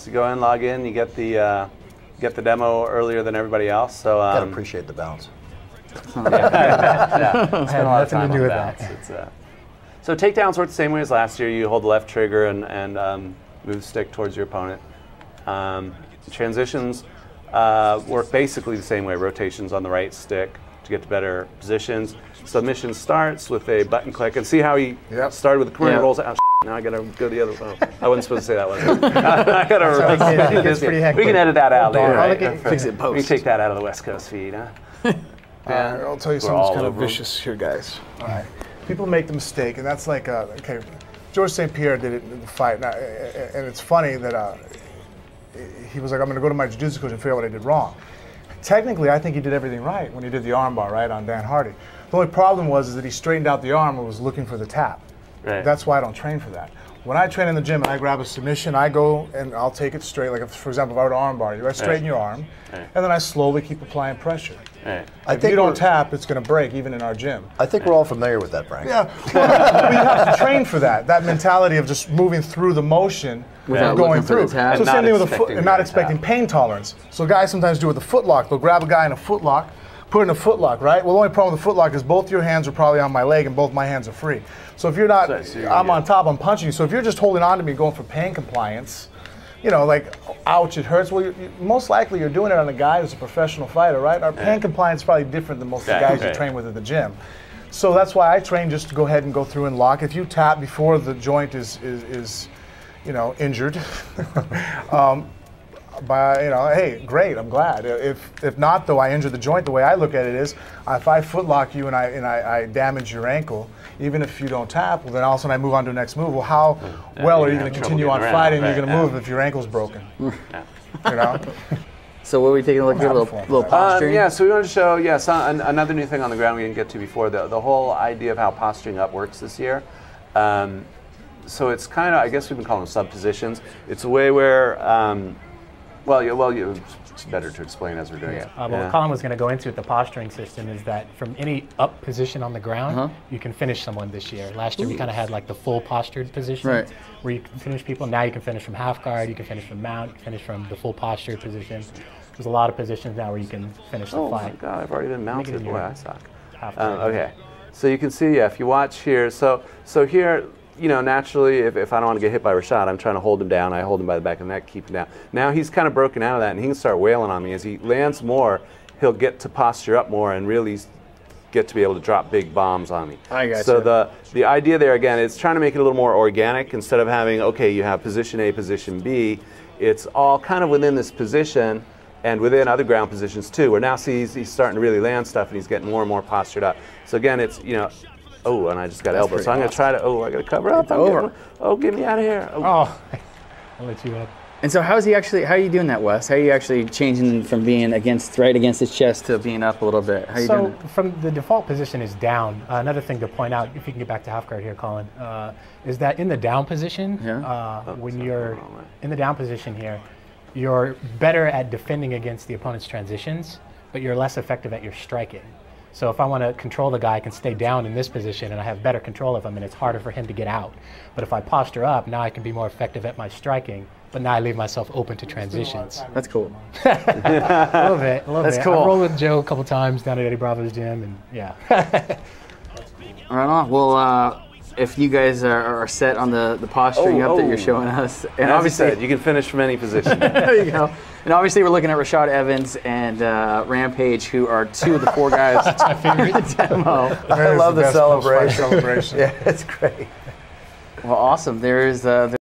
You go in, log in, you get the demo earlier than everybody else. So gotta appreciate the bounce. Yeah. Spend a lot of time to do with that. So takedowns work the same way as last year. You hold the left trigger and move the stick towards your opponent. Transitions work basically the same way. Rotations on the right stick to get to better positions. Submission starts with a button click, and see how he started with the corner, rolls out. Now I gotta go the other way. I wasn't supposed to say that, was I? I gotta. We can edit that out later. Right? Fix it post. We can take that out of the West Coast feed, huh? I'll tell you something that's kind of vicious here, guys. All right. People make the mistake, and that's like, okay, George St. Pierre did it in the fight, and it's funny that he was like, I'm going to go to my jiu-jitsu coach and figure out what I did wrong. Technically, I think he did everything right when he did the armbar, right, on Dan Hardy. The only problem was that he straightened out the arm and was looking for the tap. Right. That's why I don't train for that. When I train in the gym and I grab a submission, I go and I'll take it straight. Like, for example, if I were to armbar you, I straighten your arm, and then I slowly keep applying pressure. If you don't tap, it's going to break, even in our gym. I think we're all familiar with that, Frank. Yeah, well, you have to train for that. That mentality of just moving through the motion without going through. So same thing with the foot, and not expecting pain tolerance. So guys sometimes do with the foot lock. They'll grab a guy in a foot lock, put in a foot lock, right? Well, the only problem with the foot lock is both your hands are probably on my leg and both my hands are free. So if you're not, I'm on top, I'm punching you. So if you're just holding on to me going for pain compliance, you know, like, ouch, it hurts. Well, most likely you're doing it on a guy who's a professional fighter, right? Our pain compliance is probably different than most of the guys you train with at the gym. So that's why I train just to go ahead and go through and lock. If you tap before the joint is you know, injured, hey, great, I'm glad. If not, though, I injure the joint. The way I look at it is, if I footlock you and I damage your ankle, even if you don't tap, well, then all of a sudden I move on to the next move. Well, how well are you going to continue on fighting? You're going to move if your ankle's broken. You know. So what are we taking a look at? A little posturing? So we want to show, another new thing on the ground we didn't get to before, the whole idea of how posturing up works this year. So it's kind of, I guess we've been calling them sub-positions. It's a way where, it's better to explain as we're doing it. What Colin was going to go into with the posturing system is that from any up position on the ground, you can finish someone this year. Last year we kind of had like the full postured position where you can finish people. Now you can finish from half guard, you can finish from mount, you can finish from the full postured position. There's a lot of positions now where you can finish the fight. Oh my God, I've already been mounted. Boy, I suck. Okay, so you can see, if you watch here, so here, you know, naturally, if I don't want to get hit by Rashad, I'm trying to hold him down. I hold him by the back of the neck, keep him down. Now he's kind of broken out of that, and he can start wailing on me. As he lands more, he'll get to posture up more and really get to be able to drop big bombs on me. I got so the idea there, again, is trying to make it a little more organic. Instead of having, okay, you have position A, position B, it's all kind of within this position and within other ground positions too, where now he's starting to really land stuff and he's getting more and more postured up. So again, it's, you know, oh, and I just got elbowed. So I'm going to try to, I got to cover up. Get me out of here. I'll let you up. And so how are you doing that, Wes? How are you actually changing from being right against his chest to being up a little bit? How are you doing that? From the default position is down. Another thing to point out, if you can get back to half guard here, Colin, is that in the down position, when you're in the down position here, you're better at defending against the opponent's transitions, but you're less effective at your striking. So if I want to control the guy, I can stay down in this position and I have better control of him and it's harder for him to get out. But if I posture up, now I can be more effective at my striking, but now I leave myself open to transitions. That's cool. A little bit. That's cool. I rolled with Joe a couple times down at Eddie Bravo's gym, and Right on. Well, if you guys are set on the posturing up that you're showing us, and obviously you can finish from any position. There you go. And obviously we're looking at Rashad Evans and Rampage, who are two of the four guys. That's my favorite demo. I love the celebration. Celebration. Yeah, it's great. Well, awesome. There's